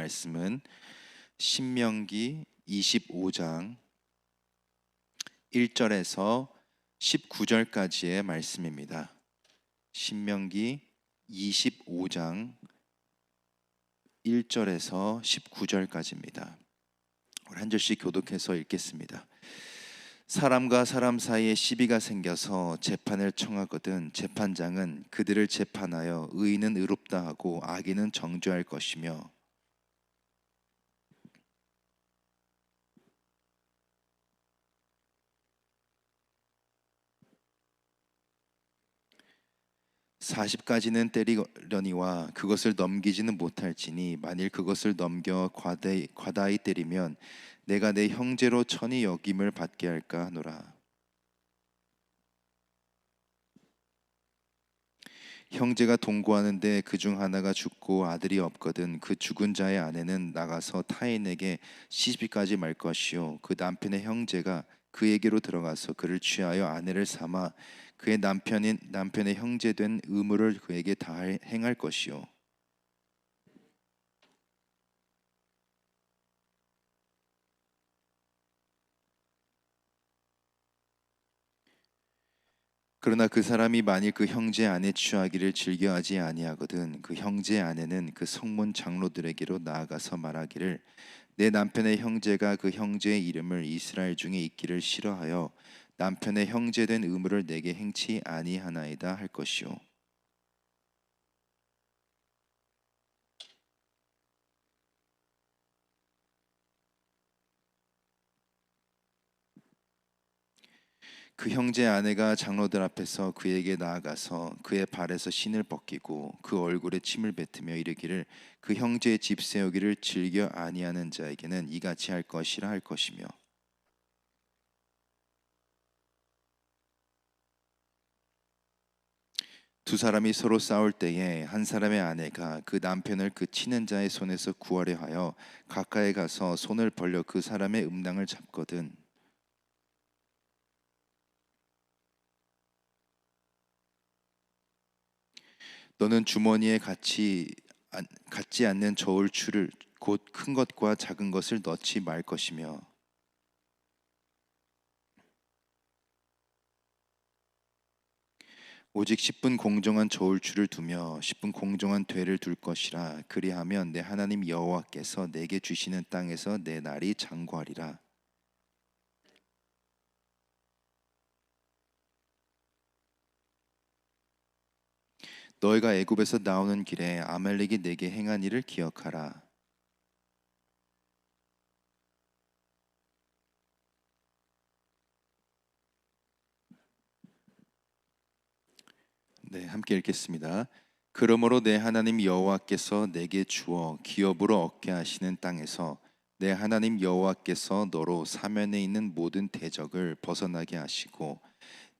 말씀은 신명기 25장 1절에서 19절까지의 말씀입니다. 신명기 25장 1절에서 19절까지입니다. 우리 한 절씩 교독해서 읽겠습니다. 사람과 사람 사이에 시비가 생겨서 재판을 청하거든 재판장은 그들을 재판하여 의인은 의롭다 하고 악인은 정죄할 것이며, (40가지는) 때리려니와 그것을 넘기지는 못할지니 만일 그것을 넘겨 과다히 때리면 내가 내 형제로 천히 여김을 받게 할까 하노라. 형제가 동거하는데 그중 하나가 죽고 아들이 없거든 그 죽은 자의 아내는 나가서 타인에게 시집까지 말 것이요 그 남편의 형제가 그에게로 들어가서 그를 취하여 아내를 삼아 그의 남편의 형제된 의무를 그에게 다 행할 것이요 그러나 그 사람이 만일 그 형제의 아내 취하기를 즐겨하지 아니하거든 그 형제의 아내는 그 성문 장로들에게로 나아가서 말하기를 내 남편의 형제가 그 형제의 이름을 이스라엘 중에 있기를 싫어하여 남편의 형제된 의무를 내게 행치 아니하나이다 할 것이요 그 형제의 아내가 장로들 앞에서 그에게 나아가서 그의 발에서 신을 벗기고 그 얼굴에 침을 뱉으며 이르기를 그 형제의 집 세우기를 즐겨 아니하는 자에게는 이같이 할 것이라 할 것이며, 두 사람이 서로 싸울 때에 한 사람의 아내가 그 남편을 그 치는 자의 손에서 구하려 하여 가까이 가서 손을 벌려 그 사람의 음낭을 잡거든 너는 주머니에 갖지 않는 저울추를 곧 큰 것과 작은 것을 넣지 말 것이며, 오직 10분 공정한 저울추를 두며 10분 공정한 되를 둘 것이라. 그리하면 내 하나님 여호와께서 내게 주시는 땅에서 내 날이 장구하리라. 너희가 애굽에서 나오는 길에 아말렉이 내게 행한 일을 기억하라. 네, 함께 읽겠습니다. 그러므로 내 하나님 여호와께서 내게 주어 기업으로 얻게 하시는 땅에서 내 하나님 여호와께서 너로 사면에 있는 모든 대적을 벗어나게 하시고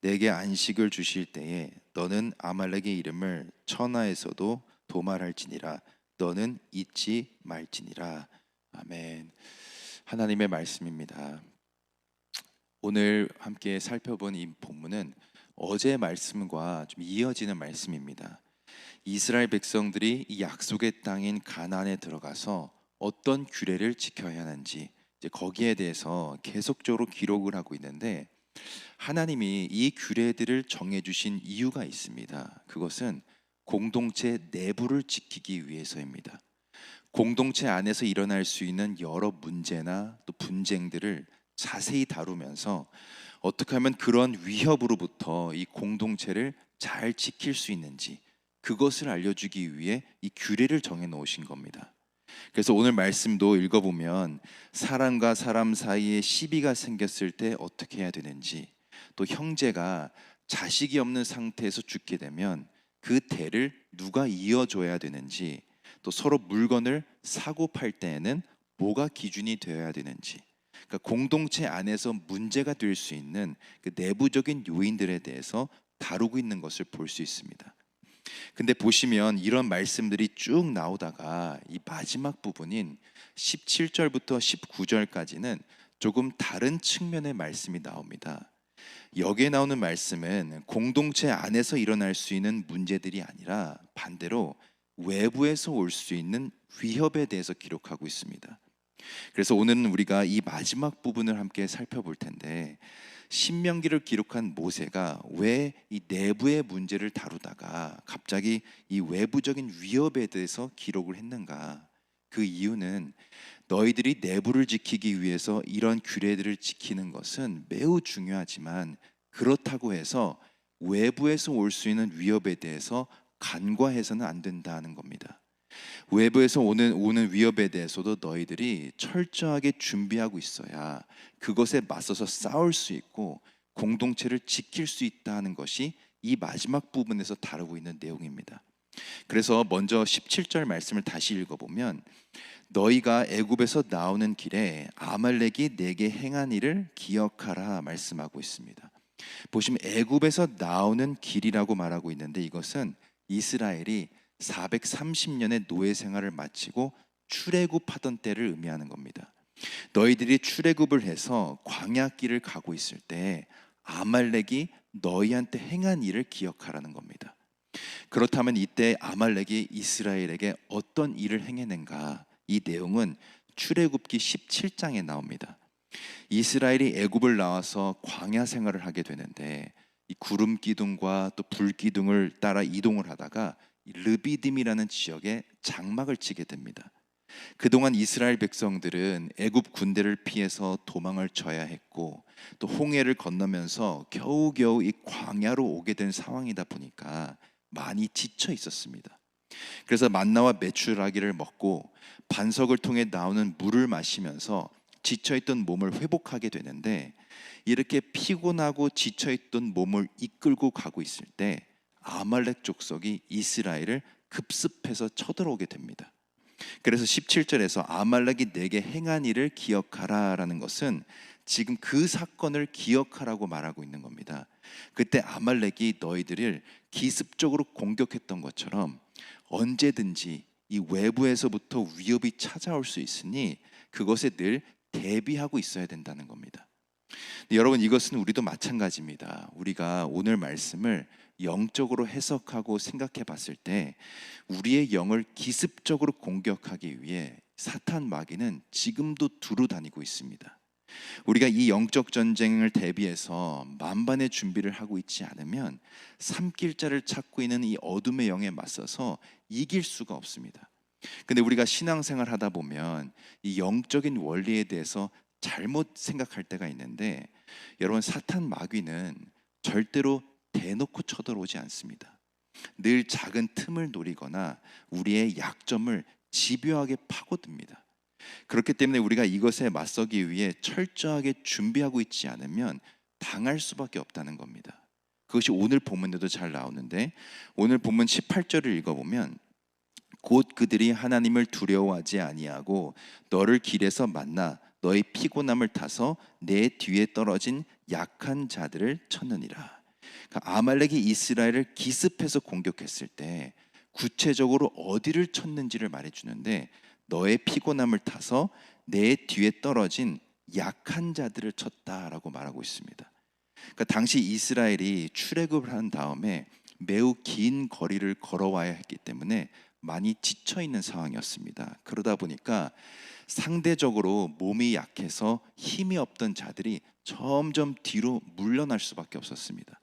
내게 안식을 주실 때에 너는 아말렉의 이름을 천하에서도 도말할지니라. 너는 잊지 말지니라. 아멘. 하나님의 말씀입니다. 오늘 함께 살펴본 이 본문은 어제 말씀과 좀 이어지는 말씀입니다. 이스라엘 백성들이 이 약속의 땅인 가나안에 들어가서 어떤 규례를 지켜야 하는지 이제 거기에 대해서 계속적으로 기록을 하고 있는데, 하나님이 이 규례들을 정해주신 이유가 있습니다. 그것은 공동체 내부를 지키기 위해서입니다. 공동체 안에서 일어날 수 있는 여러 문제나 또 분쟁들을 자세히 다루면서 어떻게 하면 그런 위협으로부터 이 공동체를 잘 지킬 수 있는지 그것을 알려주기 위해 이 규례를 정해 놓으신 겁니다. 그래서 오늘 말씀도 읽어보면 사람과 사람 사이에 시비가 생겼을 때 어떻게 해야 되는지, 또 형제가 자식이 없는 상태에서 죽게 되면 그 대를 누가 이어줘야 되는지, 또 서로 물건을 사고 팔 때에는 뭐가 기준이 되어야 되는지, 그러니까 공동체 안에서 문제가 될 수 있는 그 내부적인 요인들에 대해서 다루고 있는 것을 볼 수 있습니다. 근데 보시면 이런 말씀들이 쭉 나오다가 이 마지막 부분인 17절부터 19절까지는 조금 다른 측면의 말씀이 나옵니다. 여기에 나오는 말씀은 공동체 안에서 일어날 수 있는 문제들이 아니라 반대로 외부에서 올 수 있는 위협에 대해서 기록하고 있습니다. 그래서 오늘은 우리가 이 마지막 부분을 함께 살펴볼 텐데, 신명기를 기록한 모세가 왜 이 내부의 문제를 다루다가 갑자기 이 외부적인 위협에 대해서 기록을 했는가? 그 이유는 너희들이 내부를 지키기 위해서 이런 규례들을 지키는 것은 매우 중요하지만, 그렇다고 해서 외부에서 올 수 있는 위협에 대해서 간과해서는 안 된다는 겁니다. 외부에서 오는 위협에 대해서도 너희들이 철저하게 준비하고 있어야 그것에 맞서서 싸울 수 있고 공동체를 지킬 수 있다는 것이 이 마지막 부분에서 다루고 있는 내용입니다. 그래서 먼저 17절 말씀을 다시 읽어보면, 너희가 애굽에서 나오는 길에 아말렉이 내게 행한 일을 기억하라 말씀하고 있습니다. 보시면 애굽에서 나오는 길이라고 말하고 있는데, 이것은 이스라엘이 430년의 노예 생활을 마치고 출애굽하던 때를 의미하는 겁니다. 너희들이 출애굽을 해서 광야길을 가고 있을 때 아말렉이 너희한테 행한 일을 기억하라는 겁니다. 그렇다면 이때 아말렉이 이스라엘에게 어떤 일을 행해낸가? 이 내용은 출애굽기 17장에 나옵니다. 이스라엘이 애굽을 나와서 광야 생활을 하게 되는데, 이 구름 기둥과 또 불 기둥을 따라 이동을 하다가 르비딤이라는 지역에 장막을 치게 됩니다. 그동안 이스라엘 백성들은 애굽 군대를 피해서 도망을 쳐야 했고, 또 홍해를 건너면서 겨우겨우 이 광야로 오게 된 상황이다 보니까 많이 지쳐 있었습니다. 그래서 만나와 메추라기를 먹고 반석을 통해 나오는 물을 마시면서 지쳐있던 몸을 회복하게 되는데, 이렇게 피곤하고 지쳐있던 몸을 이끌고 가고 있을 때 아말렉 족속이 이스라엘을 급습해서 쳐들어오게 됩니다. 그래서 17절에서 아말렉이 내게 행한 일을 기억하라 라는 것은 지금 그 사건을 기억하라고 말하고 있는 겁니다. 그때 아말렉이 너희들을 기습적으로 공격했던 것처럼 언제든지 이 외부에서부터 위협이 찾아올 수 있으니 그것에 늘 대비하고 있어야 된다는 겁니다. 여러분, 이것은 우리도 마찬가지입니다. 우리가 오늘 말씀을 영적으로 해석하고 생각해 봤을 때 우리의 영을 기습적으로 공격하기 위해 사탄 마귀는 지금도 두루 다니고 있습니다. 우리가 이 영적 전쟁을 대비해서 만반의 준비를 하고 있지 않으면 삼킬자를 찾고 있는 이 어둠의 영에 맞서서 이길 수가 없습니다. 근데 우리가 신앙생활 하다 보면 이 영적인 원리에 대해서 잘못 생각할 때가 있는데, 여러분, 사탄 마귀는 절대로 대놓고 쳐들어오지 않습니다. 늘 작은 틈을 노리거나 우리의 약점을 집요하게 파고듭니다. 그렇기 때문에 우리가 이것에 맞서기 위해 철저하게 준비하고 있지 않으면 당할 수밖에 없다는 겁니다. 그것이 오늘 본문에도 잘 나오는데, 오늘 본문 18절을 읽어보면, 곧 그들이 하나님을 두려워하지 아니하고 너를 길에서 만나 너의 피곤함을 타서 내 뒤에 떨어진 약한 자들을 쳤느니라. 그러니까 아말렉이 이스라엘을 기습해서 공격했을 때 구체적으로 어디를 쳤는지를 말해주는데, 너의 피곤함을 타서 내 뒤에 떨어진 약한 자들을 쳤다라고 말하고 있습니다. 그러니까 당시 이스라엘이 출애굽을 한 다음에 매우 긴 거리를 걸어와야 했기 때문에 많이 지쳐 있는 상황이었습니다. 그러다 보니까 상대적으로 몸이 약해서 힘이 없던 자들이 점점 뒤로 물러날 수밖에 없었습니다.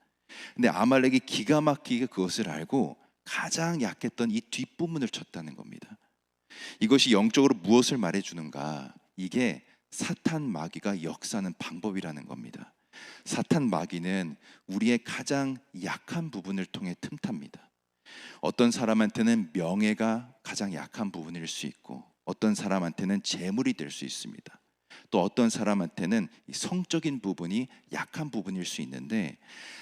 근데 아말렉이 기가 막히게 그것을 알고 가장 약했던 이 뒷부분을 쳤다는 겁니다. 이것이 영적으로 무엇을 말해주는가? 이게 사탄 마귀가 역사하는 방법이라는 겁니다. 사탄 마귀는 우리의 가장 약한 부분을 통해 틈탑니다. 어떤 사람한테는 명예가 가장 약한 부분일 수 있고, 어떤 사람한테는 재물이 될 수 있습니다. 또 어떤 사람한테는 성적인 부분이 약한 부분일 수 있는데,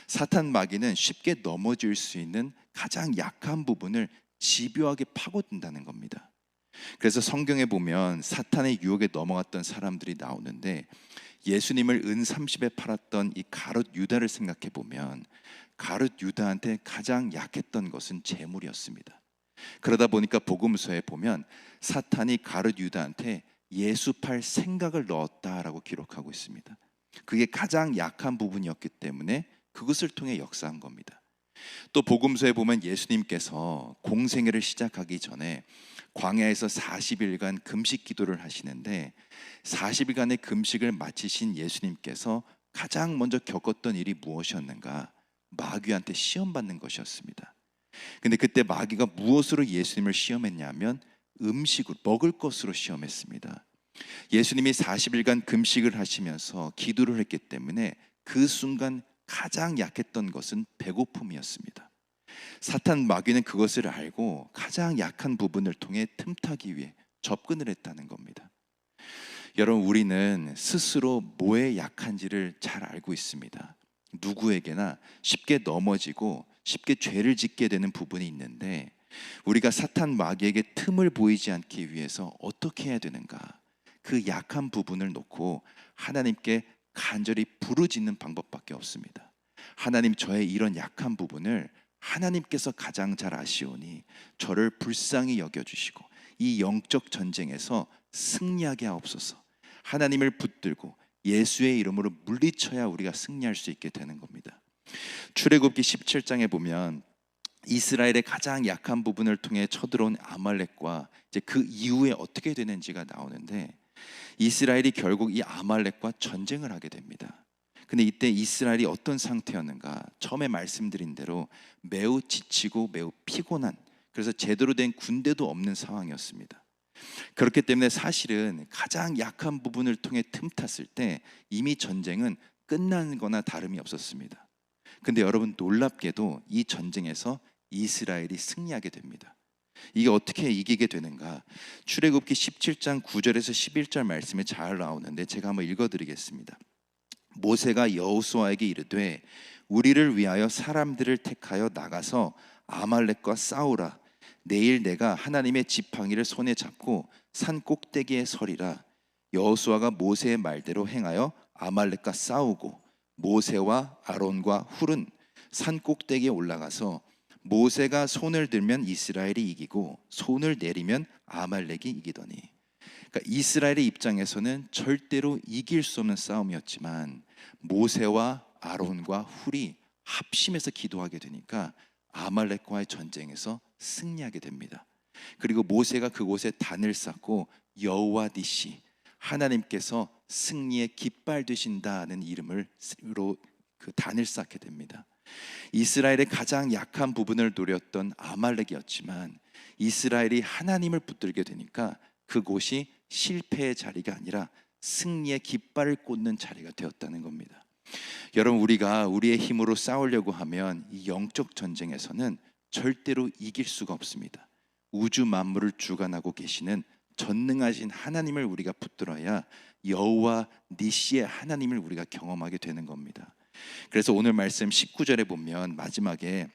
사탄 마귀는 쉽게 넘어질 수 있는 가장 약한 부분을 집요하게 파고든다는 겁니다. 그래서 성경에 보면 사탄의 유혹에 넘어갔던 사람들이 나오는데, 예수님을 은 30에 팔았던 이 가룟 유다를 생각해 보면 가룟 유다한테 가장 약했던 것은 재물이었습니다. 그러다 보니까 복음서에 보면 사탄이 가룟 유다한테 예수 팔 생각을 넣었다라고 기록하고 있습니다. 그게 가장 약한 부분이었기 때문에 그것을 통해 역사한 겁니다. 또 복음서에 보면 예수님께서 공생애를 시작하기 전에 광야에서 40일간 금식 기도를 하시는데 40일간의 금식을 마치신 예수님께서 가장 먼저 겪었던 일이 무엇이었는가? 마귀한테 시험받는 것이었습니다. 근데 그때 마귀가 무엇으로 예수님을 시험했냐면 음식으로, 먹을 것으로 시험했습니다. 예수님이 40일간 금식을 하시면서 기도를 했기 때문에 그 순간 가장 약했던 것은 배고픔이었습니다. 사탄 마귀는 그것을 알고 가장 약한 부분을 통해 틈타기 위해 접근을 했다는 겁니다. 여러분, 우리는 스스로 뭐에 약한지를 잘 알고 있습니다. 누구에게나 쉽게 넘어지고 쉽게 죄를 짓게 되는 부분이 있는데 우리가 사탄 마귀에게 틈을 보이지 않기 위해서 어떻게 해야 되는가? 그 약한 부분을 놓고 하나님께 간절히 부르짖는 방법밖에 없습니다. 하나님, 저의 이런 약한 부분을 하나님께서 가장 잘 아시오니 저를 불쌍히 여겨주시고 이 영적 전쟁에서 승리하게 하옵소서. 하나님을 붙들고 예수의 이름으로 물리쳐야 우리가 승리할 수 있게 되는 겁니다. 출애굽기 17장에 보면 이스라엘의 가장 약한 부분을 통해 쳐들어온 아말렉과 이제 그 이후에 어떻게 되는지가 나오는데 이스라엘이 결국 이 아말렉과 전쟁을 하게 됩니다. 근데 이때 이스라엘이 어떤 상태였는가? 처음에 말씀드린 대로 매우 지치고 매우 피곤한, 그래서 제대로 된 군대도 없는 상황이었습니다. 그렇기 때문에 사실은 가장 약한 부분을 통해 틈탔을 때 이미 전쟁은 끝나는 거나 다름이 없었습니다. 근데 여러분, 놀랍게도 이 전쟁에서 이스라엘이 승리하게 됩니다. 이게 어떻게 이기게 되는가? 출애굽기 17장 9절에서 11절 말씀에 잘 나오는데 제가 한번 읽어드리겠습니다. 모세가 여호수아에게 이르되 우리를 위하여 사람들을 택하여 나가서 아말렉과 싸우라. 내일 내가 하나님의 지팡이를 손에 잡고 산 꼭대기에 서리라. 여호수아가 모세의 말대로 행하여 아말렉과 싸우고 모세와 아론과 훌은 산 꼭대기에 올라가서 모세가 손을 들면 이스라엘이 이기고 손을 내리면 아말렉이 이기더니, 그러니까 이스라엘의 입장에서는 절대로 이길 수 없는 싸움이었지만 모세와 아론과 훌이 합심해서 기도하게 되니까 아말렉과의 전쟁에서 승리하게 됩니다. 그리고 모세가 그곳에 단을 쌓고 여호와 니시, 하나님께서 승리의 깃발 되신다는 이름으로 그 단을 쌓게 됩니다. 이스라엘의 가장 약한 부분을 노렸던 아말렉이었지만 이스라엘이 하나님을 붙들게 되니까 그곳이 실패의 자리가 아니라 승리의 깃발을 꽂는 자리가 되었다는 겁니다. 여러분, 우리가 우리의 힘으로 싸우려고 하면 이 영적 전쟁에서는 절대로 이길 수가 없습니다. 우주 만물을 주관하고 계시는 전능하신 하나님을 우리가 붙들어야 여호와 니시의 하나님을 우리가 경험하게 되는 겁니다. 그래서 오늘 말씀 19절에 보면 마지막에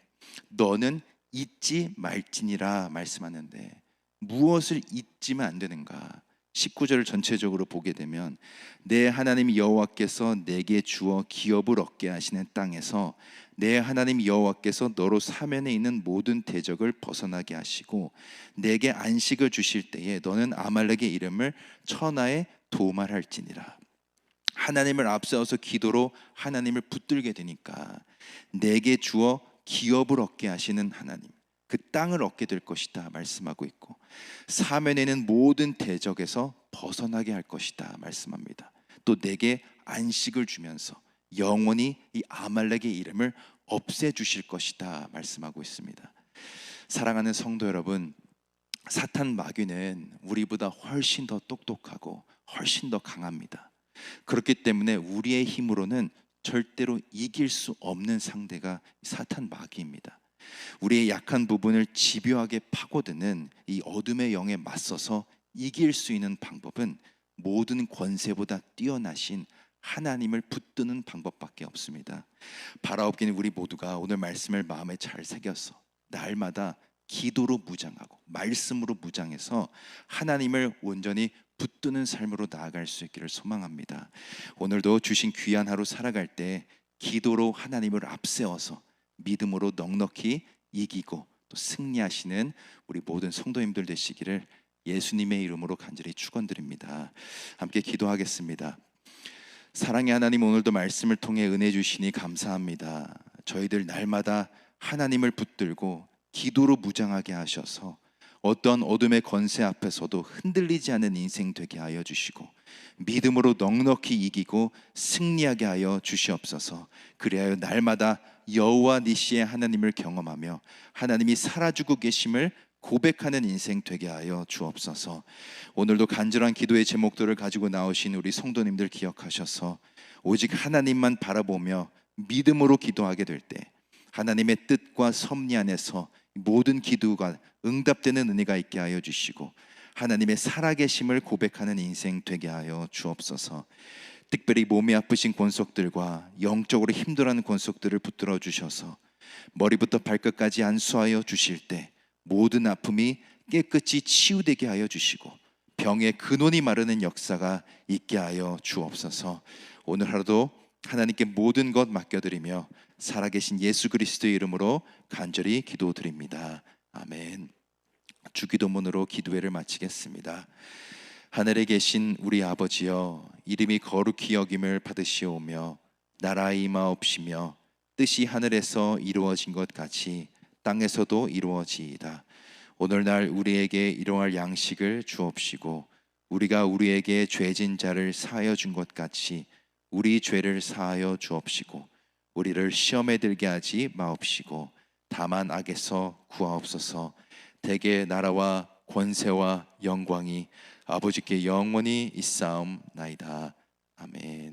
너는 잊지 말지니라 말씀하는데 무엇을 잊지면 안 되는가? 19절을 전체적으로 보게 되면 내 하나님 여호와께서 내게 주어 기업을 얻게 하시는 땅에서 내 하나님 여호와께서 너로 사면에 있는 모든 대적을 벗어나게 하시고 내게 안식을 주실 때에 너는 아말렉의 이름을 천하에 도말할지니라. 하나님을 앞세워서 기도로 하나님을 붙들게 되니까 내게 주어 기업을 얻게 하시는 하나님, 그 땅을 얻게 될 것이다 말씀하고 있고 사면에는 모든 대적에서 벗어나게 할 것이다 말씀합니다. 또 내게 안식을 주면서 영원히 이 아말렉의 이름을 없애주실 것이다 말씀하고 있습니다. 사랑하는 성도 여러분, 사탄 마귀는 우리보다 훨씬 더 똑똑하고 훨씬 더 강합니다. 그렇기 때문에 우리의 힘으로는 절대로 이길 수 없는 상대가 사탄 마귀입니다. 우리의 약한 부분을 집요하게 파고드는 이 어둠의 영에 맞서서 이길 수 있는 방법은 모든 권세보다 뛰어나신 하나님을 붙드는 방법밖에 없습니다. 바라옵기는 우리 모두가 오늘 말씀을 마음에 잘 새겨서 날마다 기도로 무장하고 말씀으로 무장해서 하나님을 온전히 붙드는 삶으로 나아갈 수 있기를 소망합니다. 오늘도 주신 귀한 하루 살아갈 때 기도로 하나님을 앞세워서 믿음으로 넉넉히 이기고 또 승리하시는 우리 모든 성도님들 되시기를 예수님의 이름으로 간절히 축원드립니다. 함께 기도하겠습니다. 사랑의 하나님, 오늘도 말씀을 통해 은혜 주시니 감사합니다. 저희들 날마다 하나님을 붙들고 기도로 무장하게 하셔서 어떤 어둠의 권세 앞에서도 흔들리지 않는 인생 되게 하여 주시고 믿음으로 넉넉히 이기고 승리하게 하여 주시옵소서. 그리하여 날마다 여호와 니시의 하나님을 경험하며 하나님이 살아주고 계심을 고백하는 인생 되게 하여 주옵소서. 오늘도 간절한 기도의 제목들을 가지고 나오신 우리 성도님들 기억하셔서 오직 하나님만 바라보며 믿음으로 기도하게 될 때 하나님의 뜻과 섭리 안에서 모든 기도가 응답되는 은혜가 있게 하여 주시고 하나님의 살아계심을 고백하는 인생 되게 하여 주옵소서. 특별히 몸이 아프신 권속들과 영적으로 힘들어하는 권속들을 붙들어 주셔서 머리부터 발끝까지 안수하여 주실 때 모든 아픔이 깨끗이 치유되게 하여 주시고 병의 근원이 마르는 역사가 있게 하여 주옵소서. 오늘 하루도 하나님께 모든 것 맡겨드리며 살아계신 예수 그리스도의 이름으로 간절히 기도드립니다. 아멘. 주기도문으로 기도회를 마치겠습니다. 하늘에 계신 우리 아버지여, 이름이 거룩히 여김을 받으시오며 나라의 임하옵시며 뜻이 하늘에서 이루어진 것 같이 땅에서도 이루어지이다. 오늘날 우리에게 일용할 양식을 주옵시고 우리가 우리에게 죄진 자를 사하여 준 것 같이 우리 죄를 사하여 주옵시고 우리를 시험에 들게 하지 마옵시고 다만 악에서 구하옵소서. 대개 나라와 권세와 영광이 아버지께 영원히 있사옵나이다. 아멘.